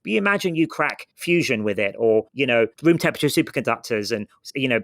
But you imagine you crack fusion with it, or, room temperature superconductors and,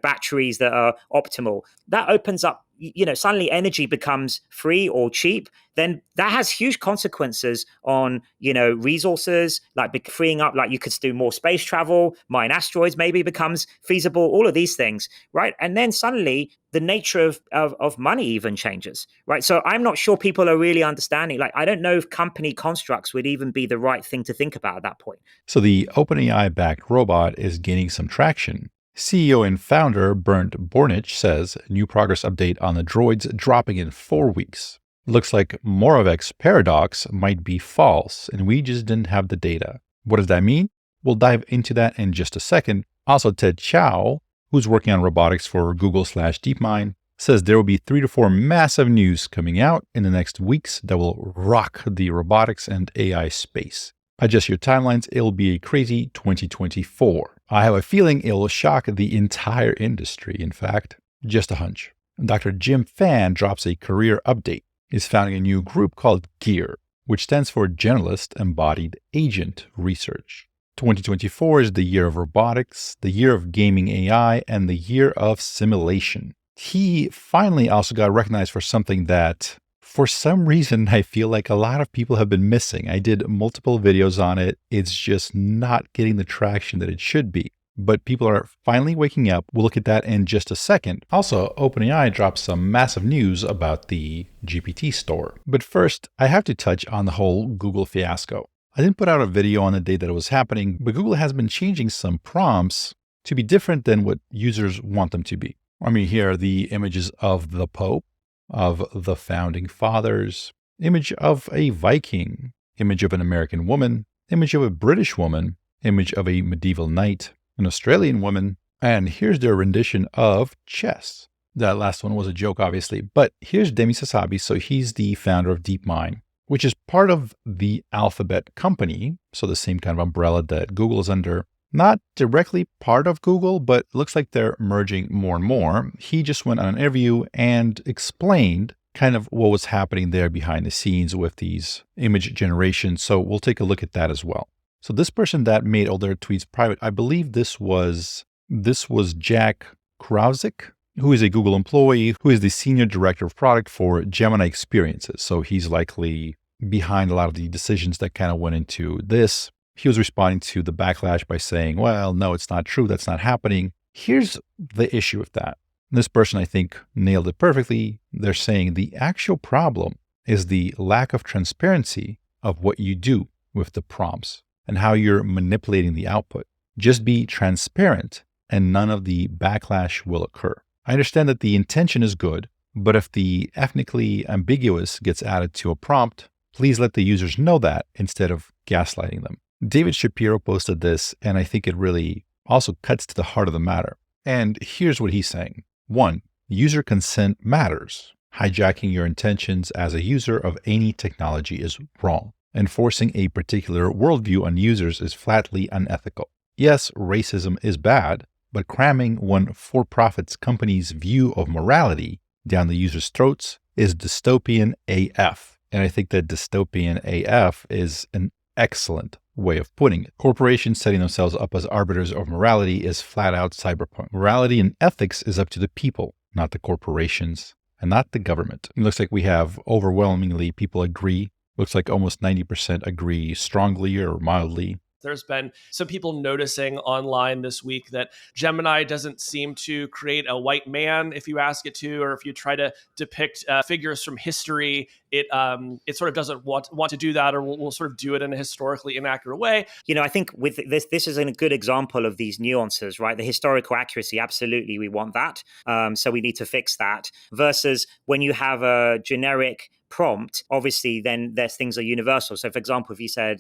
batteries that are optimal. That opens up, suddenly energy becomes free or cheap. Then that has huge consequences on, resources, like freeing up, like you could do more space travel, mine asteroids maybe becomes feasible, all of these things, right? And then suddenly the nature of money even changes, right? So I'm not sure people are really understanding. Like, I don't know if company constructs would even be the right thing to think about at that point. So the OpenAI-backed robot is gaining some traction. CEO and founder Bernd Bornich says new progress update on the droids dropping in 4 weeks. Looks like Moravec's paradox might be false, and we just didn't have the data. What does that mean? We'll dive into that in just a second. Also, Ted Chow, who's working on robotics for Google/DeepMind, says there will be 3 to 4 massive news coming out in the next weeks that will rock the robotics and AI space. Adjust your timelines, it'll be a crazy 2024. I have a feeling it'll shock the entire industry, in fact. Just a hunch. Dr. Jim Fan drops a career update. He's founding a new group called GEAR, which stands for Generalist Embodied Agent Research. 2024 is the year of robotics, the year of gaming AI, and the year of simulation. He finally also got recognized for something that, for some reason, I feel like a lot of people have been missing. I did multiple videos on it. It's just not getting the traction that it should be. But people are finally waking up. We'll look at that in just a second. Also, OpenAI dropped some massive news about the GPT store. But first, I have to touch on the whole Google fiasco. I didn't put out a video on the day that it was happening, but Google has been changing some prompts to be different than what users want them to be. I mean, here are the images of the Pope, of the founding fathers, image of a Viking, image of an American woman, image of a British woman, image of a medieval knight, an Australian woman, and here's their rendition of chess. That last one was a joke, obviously, but here's Demis Hassabis. So he's the founder of DeepMind, which is part of the Alphabet company, so the same kind of umbrella that Google is under. Not directly part of Google, but looks like they're merging more and more. He just went on an interview and explained kind of what was happening there behind the scenes with these image generations. So we'll take a look at that as well. So this person that made all their tweets private, I believe this was Jack Krausick, who is a Google employee, who is the senior director of product for Gemini Experiences. So he's likely behind a lot of the decisions that kind of went into this. He was responding to the backlash by saying, well, no, it's not true. That's not happening. Here's the issue with that. This person, I think, nailed it perfectly. They're saying the actual problem is the lack of transparency of what you do with the prompts and how you're manipulating the output. Just be transparent and none of the backlash will occur. I understand that the intention is good, but if the ethnically ambiguous gets added to a prompt, please let the users know that instead of gaslighting them. David Shapiro posted this, and I think it really also cuts to the heart of the matter. And here's what he's saying. 1, user consent matters. Hijacking your intentions as a user of any technology is wrong. Enforcing a particular worldview on users is flatly unethical. Yes, racism is bad, but cramming one for-profit company's view of morality down the user's throats is dystopian AF. And I think that dystopian AF is an excellent way of putting it. Corporations setting themselves up as arbiters of morality is flat out cyberpunk. Morality and ethics is up to the people, not the corporations, and not the government. It looks like we have overwhelmingly people agree. Looks like almost 90% agree strongly or mildly. There's been some people noticing online this week that Gemini doesn't seem to create a white man if you ask it to, or if you try to depict figures from history, it sort of doesn't want to do that, or will sort of do it in a historically inaccurate way. I think with this is a good example of these nuances, right? The historical accuracy, absolutely, we want that. So we need to fix that. Versus when you have a generic prompt, obviously then there's things are universal. So for example, if you said,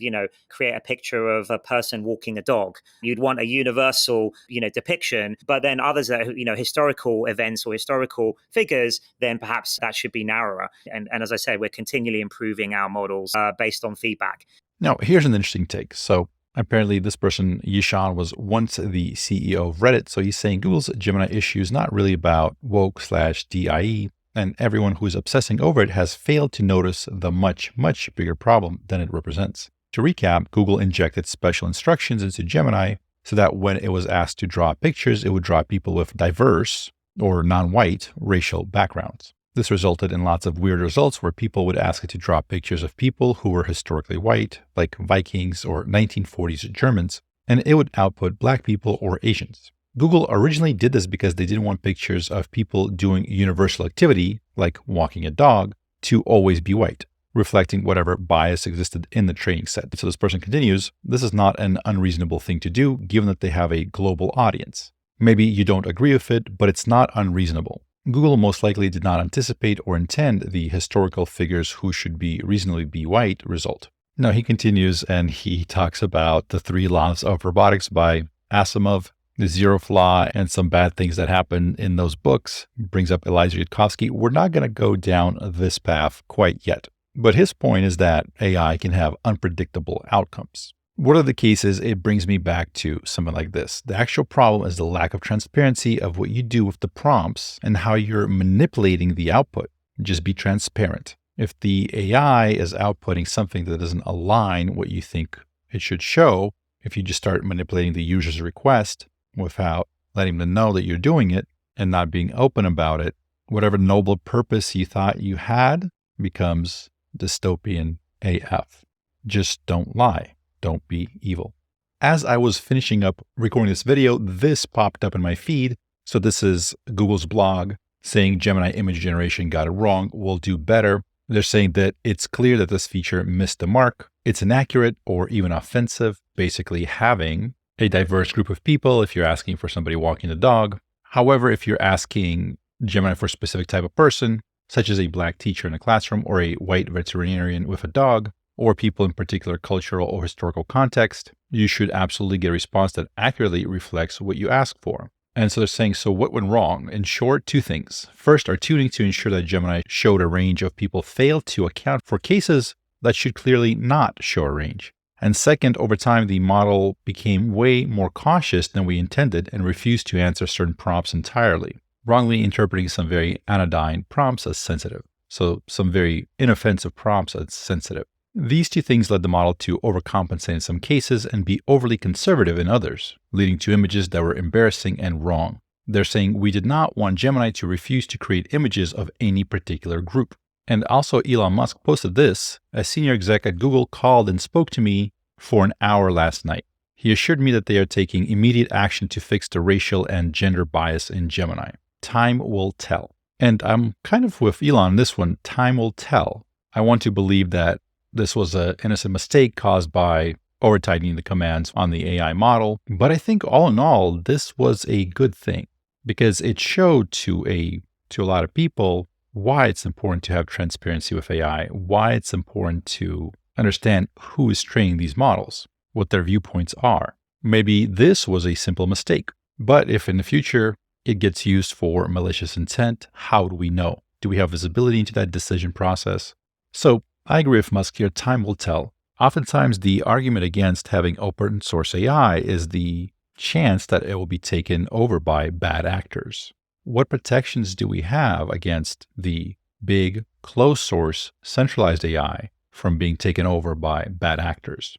create a picture of a person walking a dog, you'd want a universal, depiction, but then others that, historical events or historical figures, then perhaps that should be narrower. And as I said, we're continually improving our models based on feedback. Now, here's an interesting take. So apparently this person, Yishan, was once the CEO of Reddit. So he's saying Google's Gemini issue is not really about woke/DIE, and everyone who is obsessing over it has failed to notice the much, much bigger problem than it represents. To recap, Google injected special instructions into Gemini so that when it was asked to draw pictures, it would draw people with diverse or non-white racial backgrounds. This resulted in lots of weird results where people would ask it to draw pictures of people who were historically white, like Vikings or 1940s Germans, and it would output black people or Asians. Google originally did this because they didn't want pictures of people doing universal activity, like walking a dog, to always be white, reflecting whatever bias existed in the training set. So this person continues, this is not an unreasonable thing to do, given that they have a global audience. Maybe you don't agree with it, but it's not unreasonable. Google most likely did not anticipate or intend the historical figures who should be reasonably be white result. Now he continues and he talks about the 3 laws of robotics by Asimov, the zero flaw, and some bad things that happen in those books. Brings up Eliezer Yudkowsky. We're not going to go down this path quite yet. But his point is that AI can have unpredictable outcomes. What are the cases? It brings me back to something like this. The actual problem is the lack of transparency of what you do with the prompts and how you're manipulating the output. Just be transparent. If the AI is outputting something that doesn't align what you think it should show, if you just start manipulating the user's request without letting them know that you're doing it and not being open about it, whatever noble purpose you thought you had becomes dystopian AF. Just don't lie. Don't be evil. As I was finishing up recording this video, this popped up in my feed. So this is Google's blog saying Gemini image generation got it wrong. We'll do better. They're saying that it's clear that this feature missed the mark. It's inaccurate or even offensive, basically having a diverse group of people if you're asking for somebody walking the dog. However, if you're asking Gemini for a specific type of person, such as a black teacher in a classroom or a white veterinarian with a dog, or people in particular cultural or historical context, you should absolutely get a response that accurately reflects what you ask for. And so they're saying, so what went wrong? In short, 2 things. First, our tuning to ensure that Gemini showed a range of people failed to account for cases that should clearly not show a range. And second, over time, the model became way more cautious than we intended and refused to answer certain prompts entirely, wrongly interpreting some very anodyne prompts as sensitive. So some very inoffensive prompts as sensitive. These 2 things led the model to overcompensate in some cases and be overly conservative in others, leading to images that were embarrassing and wrong. They're saying we did not want Gemini to refuse to create images of any particular group. And also Elon Musk posted this. A senior exec at Google called and spoke to me for an hour last night. He assured me that they are taking immediate action to fix the racial and gender bias in Gemini. Time will tell. And I'm kind of with Elon on this one. Time will tell. I want to believe that this was an innocent mistake caused by over-tightening the commands on the AI model. But I think all in all, this was a good thing because it showed to a lot of people why it's important to have transparency with AI, why it's important to understand who is training these models, what their viewpoints are. Maybe this was a simple mistake, but if in the future it gets used for malicious intent, how do we know? Do we have visibility into that decision process? So I agree with Musk here, time will tell. Oftentimes the argument against having open source AI is the chance that it will be taken over by bad actors. What protections do we have against the big, closed source, centralized AI from being taken over by bad actors?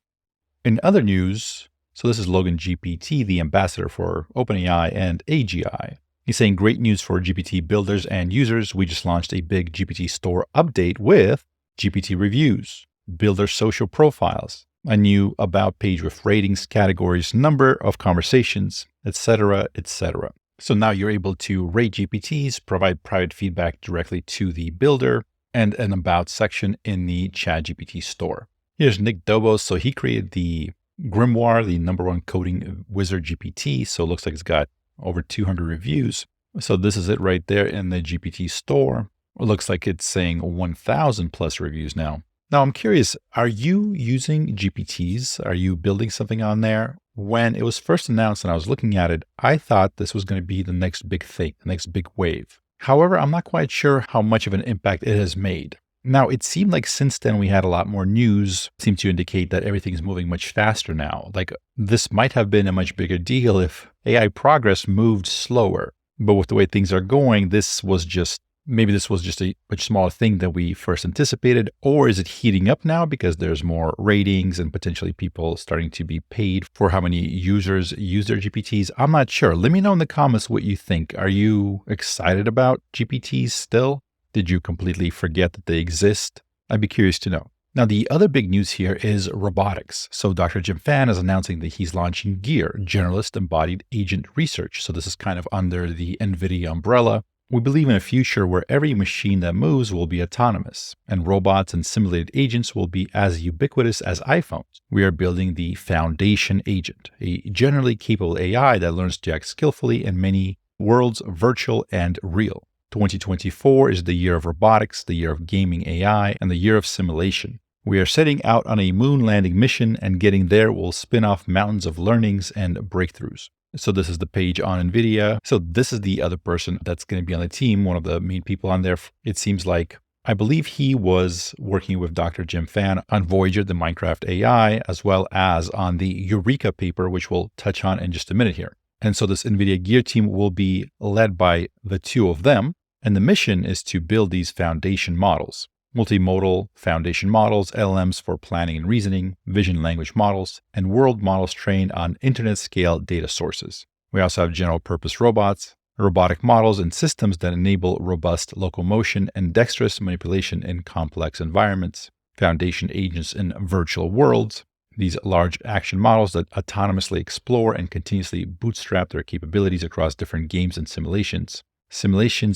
In other news, so this is Logan GPT, the ambassador for OpenAI and AGI. He's saying great news for GPT builders and users. We just launched a big GPT store update with GPT reviews, builder social profiles, a new about page with ratings, categories, number of conversations, etc., etc. So now you're able to rate GPTs, provide private feedback directly to the builder, and an about section in the ChatGPT store. Here's Nick Dobos. So he created the Grimoire, the #1 coding wizard GPT. So it looks like it's got over 200 reviews. So this is it right there in the GPT store. It looks like it's saying 1,000 plus reviews now. Now I'm curious, are you using GPTs? Are you building something on there? When it was first announced and I was looking at it, I thought this was going to be the next big thing, the next big wave. However, I'm not quite sure how much of an impact it has made. Now, it seemed like since then we had a lot more news, seemed to indicate that everything is moving much faster now. Like this might have been a much bigger deal if AI progress moved slower. But with the way things are going, this was just maybe this was just a much smaller thing than we first anticipated, or is it heating up now because there's more ratings and potentially people starting to be paid for how many users use their GPTs? I'm not sure. Let me know in the comments what you think. Are you excited about GPTs still? Did you completely forget that they exist? I'd be curious to know. Now, the other big news here is robotics. So Dr. Jim Fan is announcing that he's launching GEAR, Generalist Embodied Agent Research. So this is kind of under the NVIDIA umbrella. We believe in a future where every machine that moves will be autonomous, and robots and simulated agents will be as ubiquitous as iPhones. We are building the Foundation Agent, a generally capable AI that learns to act skillfully in many worlds, virtual and real. 2024 is the year of robotics, the year of gaming AI, and the year of simulation. We are setting out on a moon landing mission, and getting there will spin off mountains of learnings and breakthroughs. So this is the page on NVIDIA. So this is the other person that's going to be on the team, one of the main people on there. It seems like, I believe he was working with Dr. Jim Fan on Voyager, the Minecraft AI, as well as on the Eureka paper, which we'll touch on in just a minute here. And so this NVIDIA GEAR team will be led by the two of them. And the mission is to build these foundation models. Multimodal foundation models, LLMs for planning and reasoning, vision language models, and world models trained on internet-scale data sources. We also have general-purpose robots, robotic models, and systems that enable robust locomotion and dexterous manipulation in complex environments, foundation agents in virtual worlds, these large action models that autonomously explore and continuously bootstrap their capabilities across different games and simulations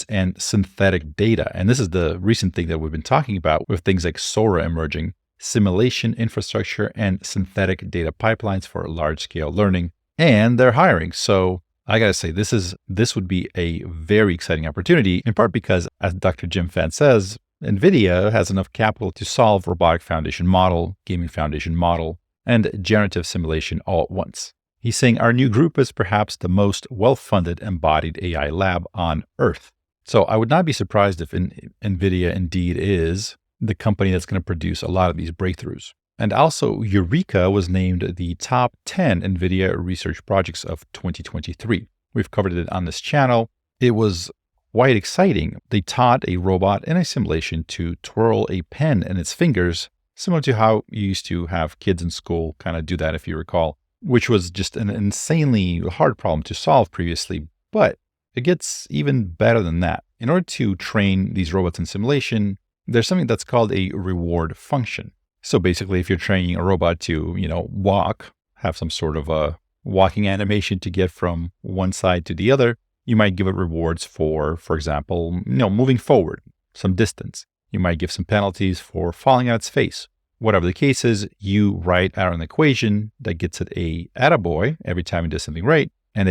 and synthetic data. And this is the recent thing that we've been talking about with things like Sora emerging, simulation infrastructure and synthetic data pipelines for large-scale learning. And they're hiring. So I got to say, this would be a very exciting opportunity, in part because, as Dr. Jim Fan says, NVIDIA has enough capital to solve robotic foundation model, gaming foundation model, and generative simulation all at once. He's saying our new group is perhaps the most well-funded embodied AI lab on Earth. So I would not be surprised if NVIDIA indeed is the company that's going to produce a lot of these breakthroughs. And also, Eureka was named the top 10 NVIDIA research projects of 2023. We've covered it on this channel. It was quite exciting. They taught a robot in a simulation to twirl a pen in its fingers, similar to how you used to have kids in school kind of do that, if you recall, which was just an insanely hard problem to solve previously. But it gets even better than that. In order to train these robots in simulation, there's something that's called a reward function. So basically, if you're training a robot to, walk, have some sort of a walking animation to get from one side to the other, you might give it rewards for example, moving forward some distance. You might give some penalties for falling on its face. Whatever the case is, you write out an equation that gets it a attaboy every time it does something right, and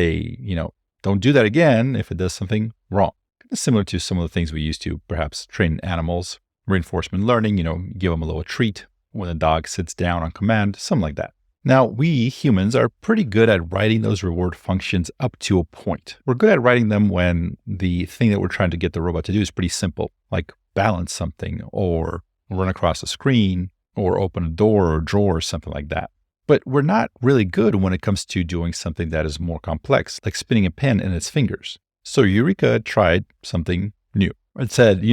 don't do that again if it does something wrong. It's similar to some of the things we used to perhaps train animals, reinforcement learning, give them a little treat when a dog sits down on command, something like that. Now, we humans are pretty good at writing those reward functions up to a point. We're good at writing them when the thing that we're trying to get the robot to do is pretty simple, like balance something or run across a screen, or open a door or drawer or something like that. But we're not really good when it comes to doing something that is more complex, like spinning a pen in its fingers. So Eureka tried something new. It said,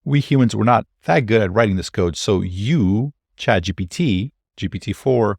we humans were not that good at writing this code, so you, ChatGPT, GPT-4,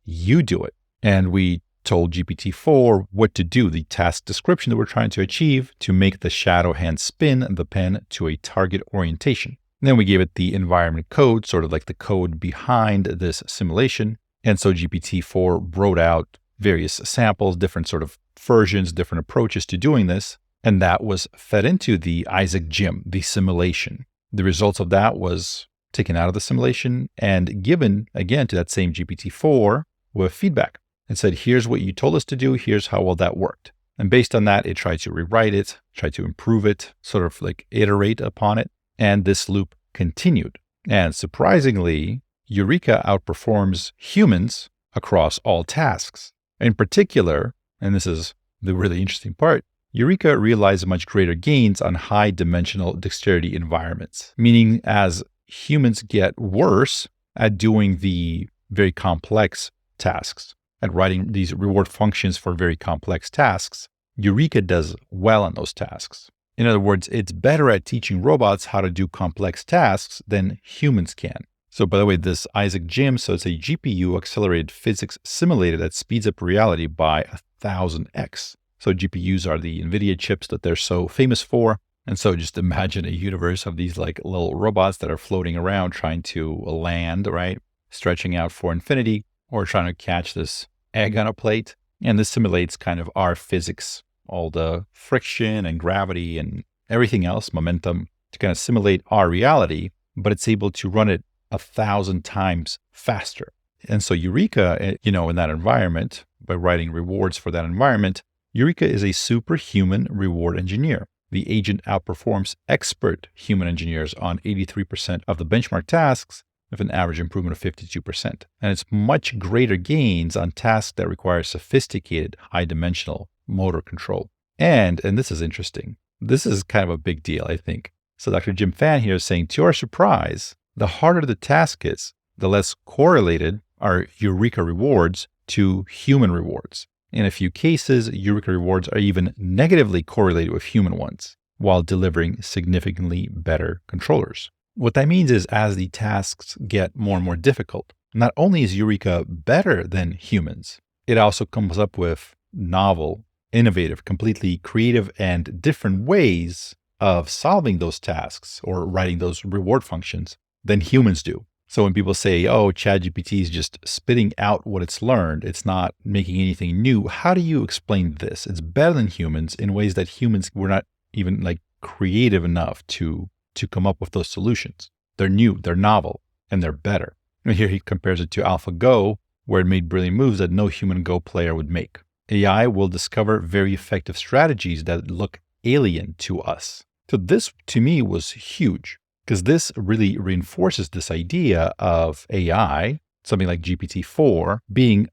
you do it. And we told GPT-4 what to do, the task description that we're trying to achieve to make the shadow hand spin the pen to a target orientation. Then we gave it the environment code, sort of like the code behind this simulation. And so GPT-4 wrote out various samples, different sort of versions, different approaches to doing this. And that was fed into the Isaac Gym, the simulation. The results of that was taken out of the simulation and given again to that same GPT-4 with feedback and said, here's what you told us to do. Here's how well that worked. And based on that, it tried to rewrite it, tried to improve it, sort of like iterate upon it. And this loop continued. And surprisingly, Eureka outperforms humans across all tasks. In particular, and this is the really interesting part, Eureka realized much greater gains on high-dimensional dexterity environments, meaning as humans get worse at doing the very complex tasks, at writing these reward functions for very complex tasks, Eureka does well on those tasks. In other words, it's better at teaching robots how to do complex tasks than humans can. So by the way, this Isaac Jim, so it's a GPU accelerated physics simulated that speeds up reality by 1000x. So GPUs are the NVIDIA chips that they're so famous for. And so just imagine a universe of these like little robots that are floating around trying to land, right? Stretching out for infinity or trying to catch this egg on a plate. And this simulates kind of our physics, all the friction and gravity and everything else, momentum, to kind of simulate our reality, but it's able to run it 1,000 times faster. And so Eureka, in that environment, by writing rewards for that environment, Eureka is a superhuman reward engineer. The agent outperforms expert human engineers on 83% of the benchmark tasks with an average improvement of 52%. And it's much greater gains on tasks that require sophisticated, high-dimensional motor control. And this is interesting. This is kind of a big deal, I think. So Dr. Jim Fan here is saying, to our surprise, the harder the task is, the less correlated are Eureka rewards to human rewards. In a few cases, Eureka rewards are even negatively correlated with human ones, while delivering significantly better controllers. What that means is as the tasks get more and more difficult, not only is Eureka better than humans, it also comes up with novel, innovative, completely creative and different ways of solving those tasks or writing those reward functions than humans do. So when people say, oh, ChatGPT is just spitting out what it's learned, it's not making anything new, how do you explain this? It's better than humans in ways that humans were not even like creative enough to come up with those solutions. They're new, they're novel, and they're better. And here he compares it to AlphaGo, where it made brilliant moves that no human Go player would make. AI will discover very effective strategies that look alien to us. So this, to me, was huge, because this really reinforces this idea of AI, something like GPT-4, being,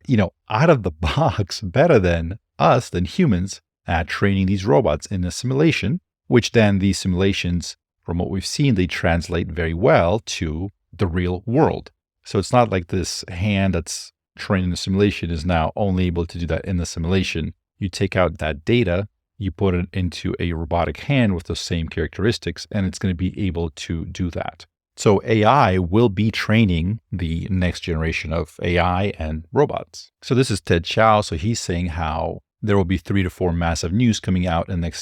out of the box better than us, than humans, at training these robots in a simulation, which then these simulations, from what we've seen, they translate very well to the real world. So it's not like this hand that's trained in the simulation is now only able to do that in the simulation. You take out that data, you put it into a robotic hand with those same characteristics, and it's going to be able to do that. So AI will be training the next generation of AI and robots. So this is Ted Chow. So he's saying how there will be 3 to 4 massive news coming out in the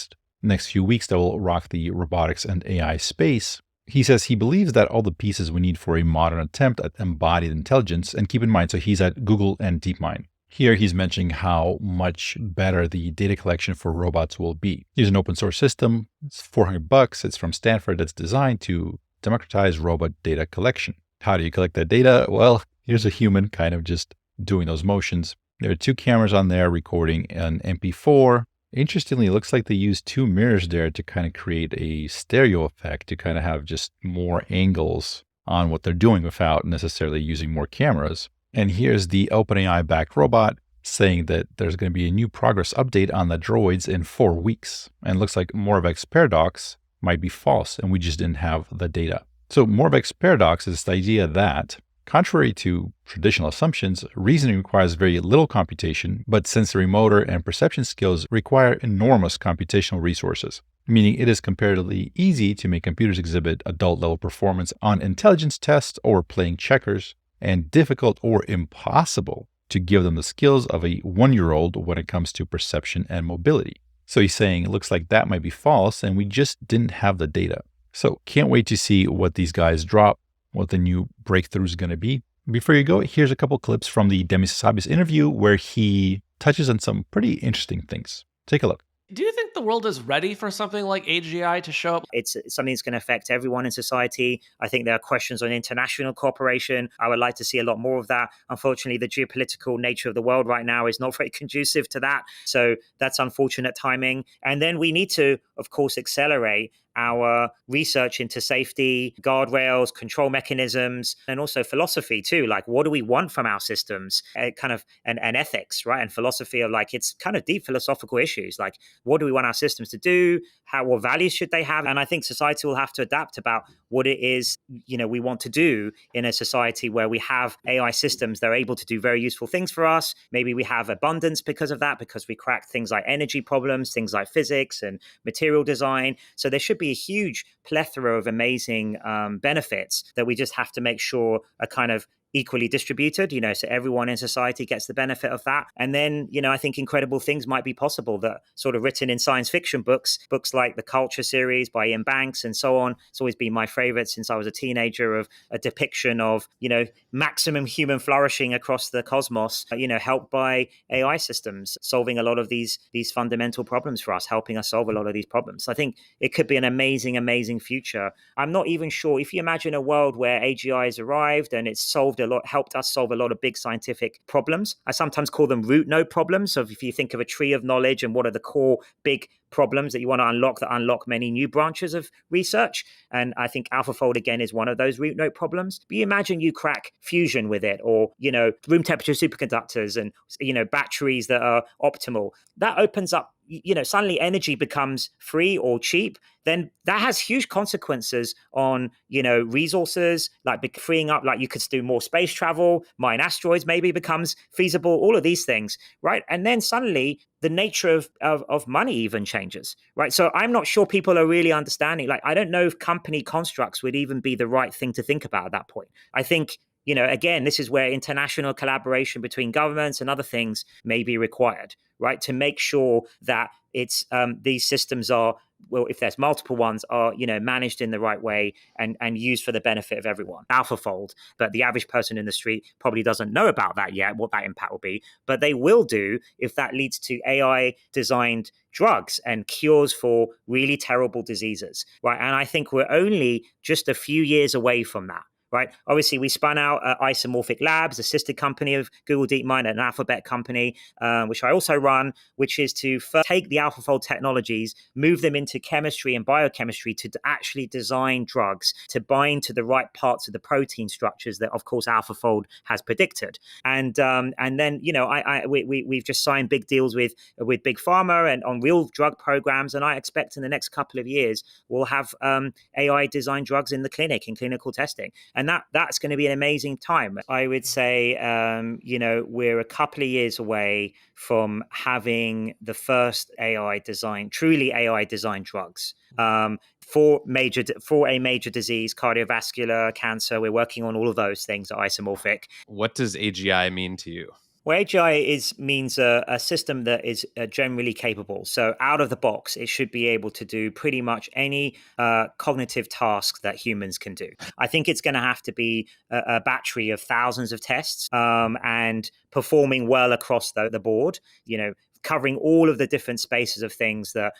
next few weeks that will rock the robotics and AI space. He says he believes that all the pieces we need for a modern attempt at embodied intelligence, and keep in mind, so he's at Google and DeepMind. Here he's mentioning how much better the data collection for robots will be. Here's an open source system. It's $400. It's from Stanford. That's designed to democratize robot data collection. How do you collect that data? Well, here's a human kind of just doing those motions. There are 2 cameras on there recording an MP4. Interestingly, it looks like they used 2 mirrors there to kind of create a stereo effect, to kind of have just more angles on what they're doing without necessarily using more cameras. And here's the OpenAI backed robot saying that there's going to be a new progress update on the droids in 4 weeks. And it looks like Moravec's paradox might be false, and we just didn't have the data. So Moravec's paradox is the idea that, contrary to traditional assumptions, reasoning requires very little computation, but sensory motor and perception skills require enormous computational resources, meaning it is comparatively easy to make computers exhibit adult-level performance on intelligence tests or playing checkers, and difficult or impossible to give them the skills of a 1-year-old when it comes to perception and mobility. So he's saying it looks like that might be false, and we just didn't have the data. So can't wait to see what these guys drop, what the new breakthrough is going to be. Before you go, here's a couple clips from the Demis Hassabis interview where he touches on some pretty interesting things. Take a look. Do you think the world is ready for something like AGI to show up? It's something that's going to affect everyone in society. I think there are questions on international cooperation. I would like to see a lot more of that. Unfortunately, the geopolitical nature of the world right now is not very conducive to that. So that's unfortunate timing. And then we need to, of course, accelerate our research into safety, guardrails, control mechanisms, and also philosophy too. Like, what do we want from our systems? Kind of and ethics, right? And philosophy of like, it's kind of deep philosophical issues. Like, what do we want our systems to do? What values should they have? And I think society will have to adapt about what it is, we want to do in a society where we have AI systems that are able to do very useful things for us. Maybe we have abundance because of that, because we cracked things like energy problems, things like physics and material material design. So there should be a huge plethora of amazing benefits that we just have to make sure are kind of equally distributed, so everyone in society gets the benefit of that. And then, I think incredible things might be possible that sort of written in science fiction books like the Culture series by Ian Banks and so on. It's always been my favorite since I was a teenager, of a depiction of, maximum human flourishing across the cosmos, helped by AI systems, solving a lot of these fundamental problems for us, helping us solve a lot of these problems. I think it could be an amazing, amazing future. I'm not even sure if you imagine a world where AGI has arrived and it's helped us solve a lot of big scientific problems. I sometimes call them root node problems. So if you think of a tree of knowledge and what are the core big problems that you want to unlock that unlock many new branches of research. And I think AlphaFold, again, is one of those root node problems. But you imagine you crack fusion with it, or, room temperature superconductors and, batteries that are optimal. That opens up, suddenly energy becomes free or cheap. Then that has huge consequences on, resources, like freeing up, like you could do more space travel, mine asteroids maybe becomes feasible, all of these things, right? And then suddenly the nature of money even changes, right? So I'm not sure people are really understanding. Like, I don't know if company constructs would even be the right thing to think about at that point. I think, again, this is where international collaboration between governments and other things may be required, right? To make sure that it's these systems are, well, if there's multiple ones, are, managed in the right way and used for the benefit of everyone. AlphaFold, but the average person in the street probably doesn't know about that yet, what that impact will be. But they will do if that leads to AI designed drugs and cures for really terrible diseases, right? And I think we're only just a few years away from that. Right. Obviously, we spun out Isomorphic Labs, a sister company of Google DeepMind, an Alphabet company, which I also run, which is to first take the AlphaFold technologies, move them into chemistry and biochemistry to actually design drugs to bind to the right parts of the protein structures that, of course, AlphaFold has predicted. And then, we've just signed big deals with big pharma and on real drug programs. And I expect in the next couple of years, we'll have AI designed drugs in the clinic, in clinical testing. And that's going to be an amazing time. I would say, we're a couple of years away from having the first truly AI designed drugs for a major disease, cardiovascular, cancer. We're working on all of those things at Isomorphic. What does AGI mean to you? Well, AGI means a system that is generally capable. So out of the box, it should be able to do pretty much any cognitive task that humans can do. I think it's going to have to be a battery of thousands of tests and performing well across the board, covering all of the different spaces of things that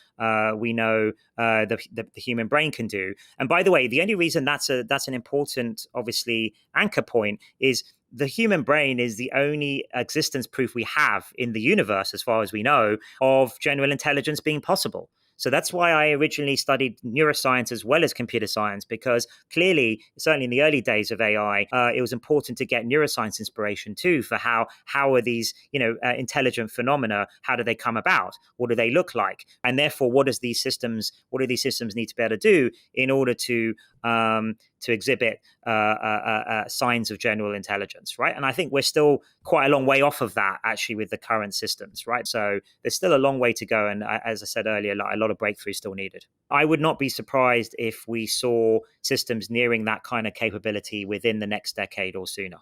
we know the human brain can do. And by the way, the only reason that's an important, obviously, anchor point is the human brain is the only existence proof we have in the universe, as far as we know, of general intelligence being possible. So that's why I originally studied neuroscience as well as computer science, because clearly, certainly in the early days of AI, it was important to get neuroscience inspiration too for how are these, intelligent phenomena, how do they come about? What do they look like? And therefore, what do these systems need to be able to do in order to exhibit signs of general intelligence, right? And I think we're still quite a long way off of that, actually, with the current systems, right? So there's still a long way to go. And as I said earlier, a lot of breakthroughs still needed. I would not be surprised if we saw systems nearing that kind of capability within the next decade or sooner.